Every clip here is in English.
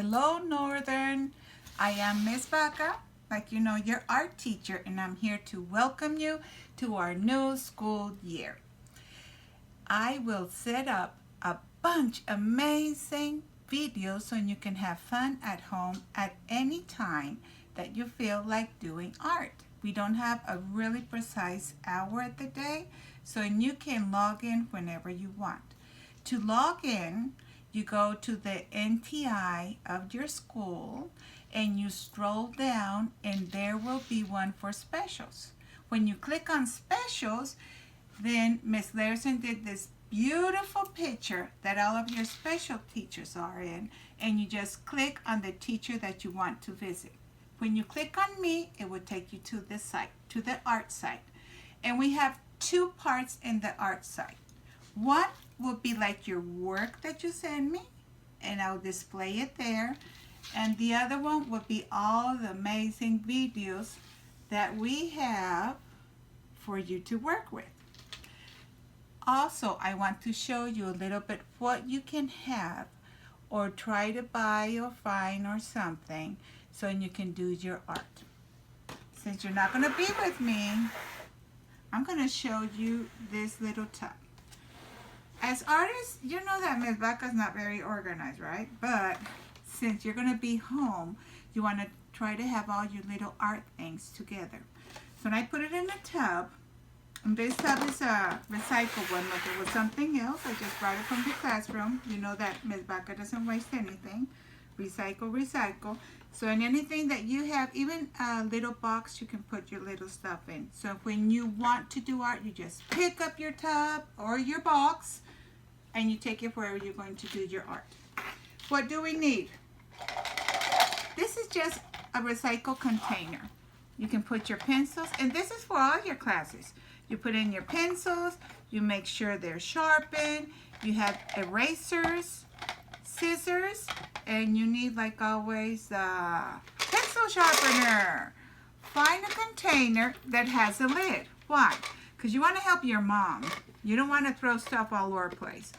Hello, Northern. I am Miss Baca, like you know, your art teacher, and I'm here to welcome you to our new school year. I will set up a bunch of amazing videos so you can have fun at home at any time that you feel like doing art. We don't have a really precise hour of the day, so you can log in whenever you want. To log in, you go to the NTI of your school and you scroll down, and there will be one for specials. When you click on specials, then Miss Larson did this beautiful picture that all of your special teachers are in, and you just click on the teacher that you want to visit. When you click on me, it will take you to this site, to the art site. And we have two parts in the art site. One will be like your work that you send me, and I'll display it there. And the other one will be all the amazing videos that we have for you to work with. Also, I want to show you a little bit what you can have or try to buy or find or something so you can do your art. Since you're not going to be with me, I'm going to show you this little tub. As artists, you know that Ms. Baca's not very organized, right? But since you're going to be home, you want to try to have all your little art things together. So when I put it in a tub, and this tub is a recycled one. If it was something else, I just brought it from the classroom. You know that Ms. Baca doesn't waste anything. Recycle, recycle. So in anything that you have, even a little box, you can put your little stuff in. So when you want to do art, you just pick up your tub or your box and you take it wherever you're going to do your art. What do we need? This is just a recycle container. You can put your pencils, and this is for all your classes. You put in your pencils, you make sure they're sharpened, you have erasers, scissors, and you need, like always, a pencil sharpener. Find a container that has a lid. Why? Because you want to help your mom. You don't want to throw stuff all over the place.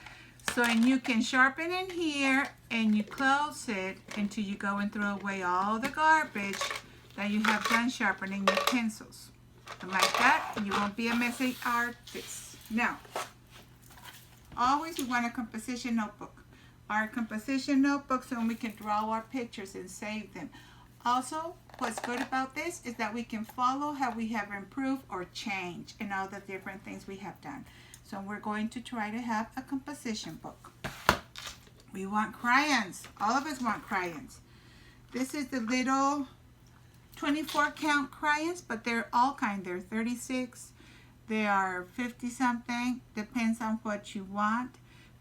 So, and you can sharpen in here, and you close it until you go and throw away all the garbage that you have done sharpening your pencils. And like that, you won't be a messy artist. Now, always we want a composition notebook. Our composition notebook so we can draw our pictures and save them. Also, what's good about this is that we can follow how we have improved or changed in all the different things we have done. So we're going to try to have a composition book. We want crayons. All of us want crayons. This is the little 24 count crayons, but they're all kind. They're 36, they are 50 something, depends on what you want.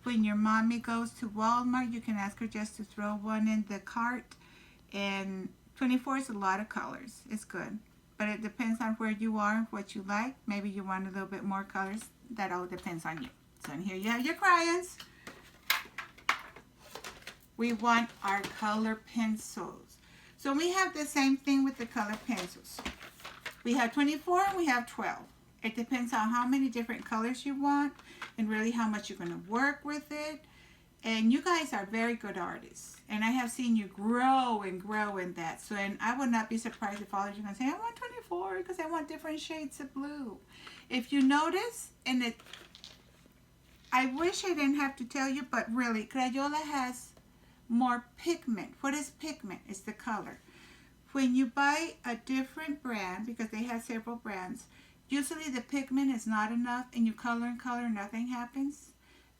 When your mommy goes to Walmart, you can ask her just to throw one in the cart. And 24 is a lot of colors. It's good, but it depends on where you are and what you like. Maybe you want a little bit more colors. That all depends on you. So in here you have your crayons. We want our color pencils. So we have the same thing with the color pencils. We have 24 and we have 12. It depends on how many different colors you want and really how much you're going to work with it. And you guys are very good artists. And I have seen you grow and grow in that. So, and I would not be surprised if all of you are going to say, I want 24 because I want different shades of blue. If you notice, and I wish I didn't have to tell you, but really, Crayola has more pigment. What is pigment? It's the color. When you buy a different brand, because they have several brands, usually the pigment is not enough and you color and color, nothing happens.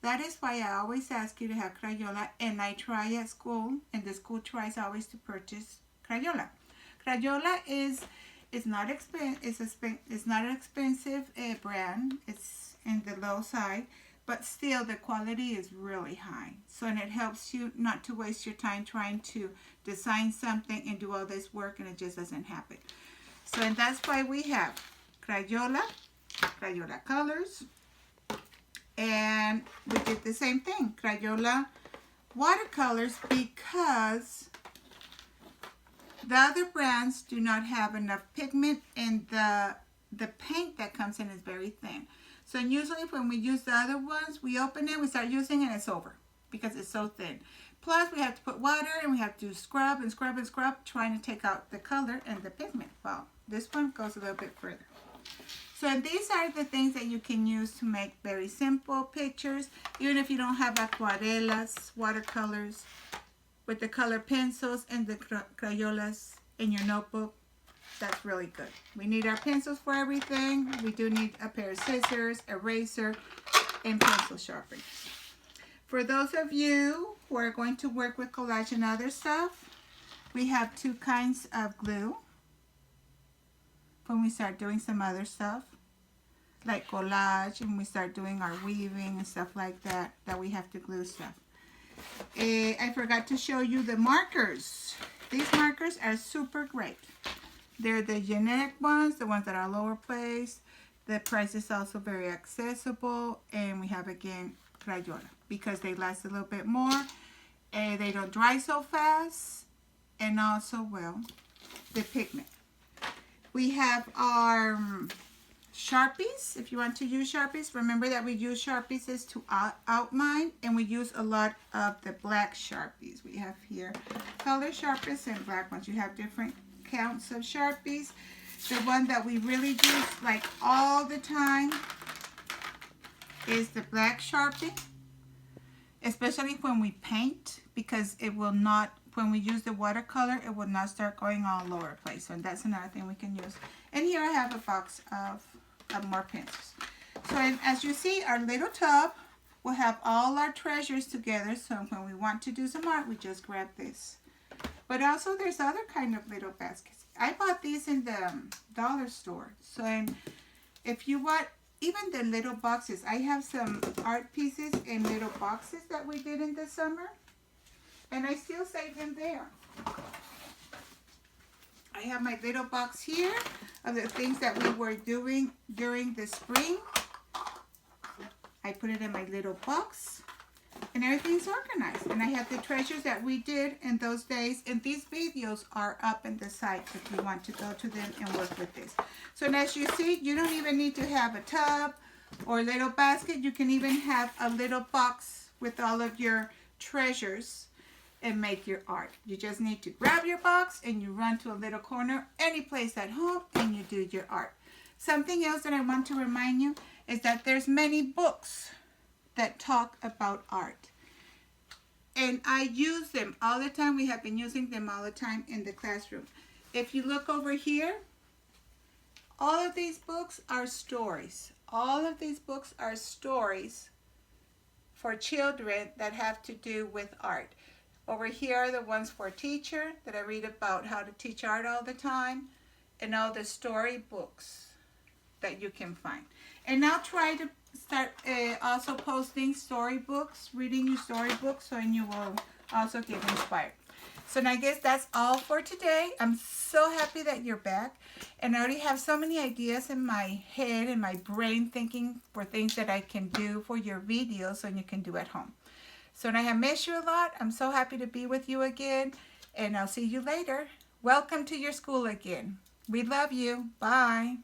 That is why I always ask you to have Crayola, and I try at school, and the school tries always to purchase Crayola. Crayola is not it's not an expensive brand. It's in the low side. But still, the quality is really high. So, and it helps you not to waste your time trying to design something and do all this work and it just doesn't happen. So, and that's why we have Crayola, Crayola colors, and we did the same thing, Crayola watercolors, because the other brands do not have enough pigment and the paint that comes in is very thin. So usually when we use the other ones, we open it, we start using it, and it's over. because it's so thin. Plus, we have to put water and we have to scrub and scrub and scrub, trying to take out the color and the pigment. Well, this one goes a little bit further. So these are the things that you can use to make very simple pictures, even if you don't have acuarelas, watercolors, with the color pencils and the Crayolas in your notebook. That's really good. We need our pencils for everything. We do need a pair of scissors, eraser, and pencil sharpeners. For those of you who are going to work with collage and other stuff, we have two kinds of glue when we start doing some other stuff, like collage, and we start doing our weaving and stuff like that, that we have to glue stuff. I forgot to show you the markers. These markers are super great. They're the genetic ones, the ones that are lower place. The price is also very accessible, and we have, again, Crayola, because they last a little bit more, and they don't dry so fast, and also, well, the pigment. We have our Sharpies. If you want to use Sharpies, remember that we use Sharpies is to outline, and we use a lot of the black Sharpies. We have here color Sharpies and black ones. You have different counts of Sharpies. The one that we really use like all the time is the black Sharpie, especially when we paint, because it will not, when we use the watercolor, it will not start going all over the place. So that's another thing we can use. And here I have a box of more pencils. So as you see, our little tub will have all our treasures together. So when we want to do some art, we just grab this. But also there's other kind of little baskets. I bought these in the dollar store. So if you want even the little boxes, I have some art pieces in little boxes that we did in the summer, and I still save them there. I have my little box here of the things that we were doing during the spring. I put it in my little box, and everything's organized. And I have the treasures that we did in those days, and these videos are up in the site if you want to go to them and work with this. So as you see, you don't even need to have a tub or a little basket. You can even have a little box with all of your treasures and make your art. You just need to grab your box and you run to a little corner, any place at home, and you do your art. Something else that I want to remind you is that there's many books that talk about art. And I use them all the time. We have been using them all the time in the classroom. If you look over here, all of these books are stories. All of these books are stories for children that have to do with art. Over here are the ones for teacher that I read about how to teach art all the time, and all the story books that you can find. And I'll try to start also posting storybooks, reading you storybooks, so you will also get inspired. So I guess that's all for today. I'm so happy that you're back, and I already have so many ideas in my head and my brain thinking for things that I can do for your videos so you can do at home. So I have missed you a lot. I'm so happy to be with you again, and I'll see you later. Welcome to your school again. We love you. Bye.